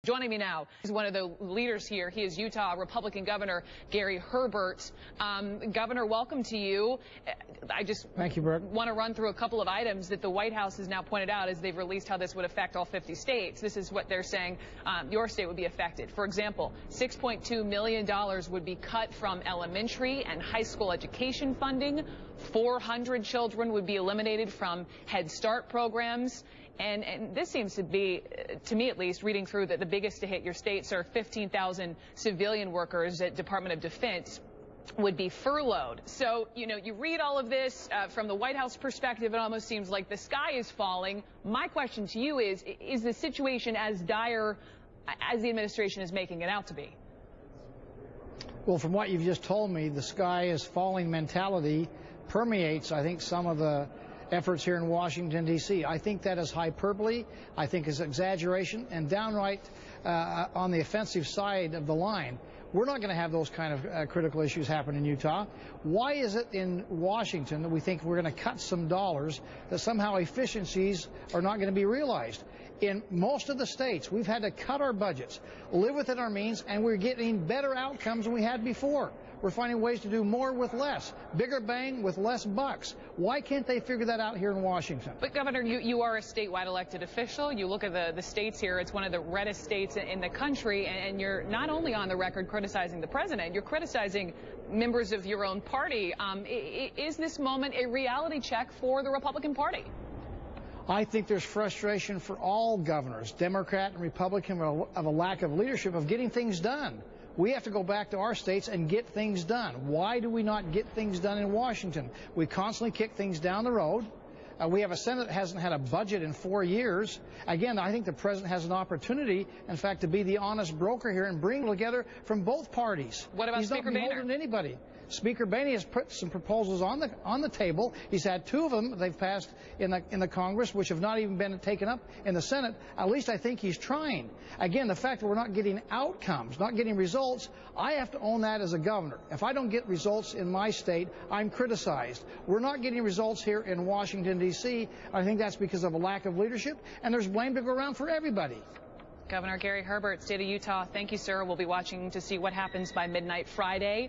Joining me now is one of the leaders here. He is Utah Republican Governor Gary Herbert. Governor, welcome to you. Thank you, Brooke. Want to run through a couple of items that the White House has now pointed out as they've released how this would affect all 50 states. This is what they're saying your state would be affected. For example, $6.2 million would be cut from elementary and high school education funding. 400 children would be eliminated from Head Start programs. And this seems to be, to me at least, reading through that the biggest to hit your states are 15,000 civilian workers at Department of Defense would be furloughed. So, you read all of this from the White House perspective, it almost seems like the sky is falling. My question to you is the situation as dire as the administration is making it out to be? Well, from what you've just told me, the sky is falling mentality permeates, I think, some of the efforts here in Washington, D.C. I think that is hyperbole. I think it's exaggeration and downright on the offensive side of the line. We're not going to have those kind of critical issues happen in Utah. Why is it in Washington that we think we're going to cut some dollars, that somehow efficiencies are not going to be realized? In most of the states, we've had to cut our budgets, live within our means, and we're getting better outcomes than we had before. We're finding ways to do more with less, bigger bang with less bucks. Why can't they figure that out here in Washington? But, Governor, you are a statewide elected official. You look at the states here. It's one of the reddest states in the country, and you're not only on the record criticizing the president, you're criticizing members of your own party. Is this moment a reality check for the Republican Party? I think there's frustration for all governors, Democrat and Republican, of a lack of leadership, of getting things done. We have to go back to our states and get things done. Why do we not get things done in Washington? We constantly kick things down the road. We have a Senate that hasn't had a budget in 4 years. Again, I think the president has an opportunity, in fact, to be the honest broker here and bring together from both parties. What about Speaker Boehner? He's not beholden to anybody. Speaker Boehner has put some proposals on the table. He's had 2 of them they've passed in the Congress, which have not even been taken up in the Senate. At least I think he's trying. Again, the fact that we're not getting outcomes, not getting results, I have to own that as a governor. If I don't get results in my state, I'm criticized. We're not getting results here in Washington, D.C. I think that's because of a lack of leadership, and there's blame to go around for everybody. Governor Gary Herbert, State of Utah, thank you, sir. We'll be watching to see what happens by midnight Friday.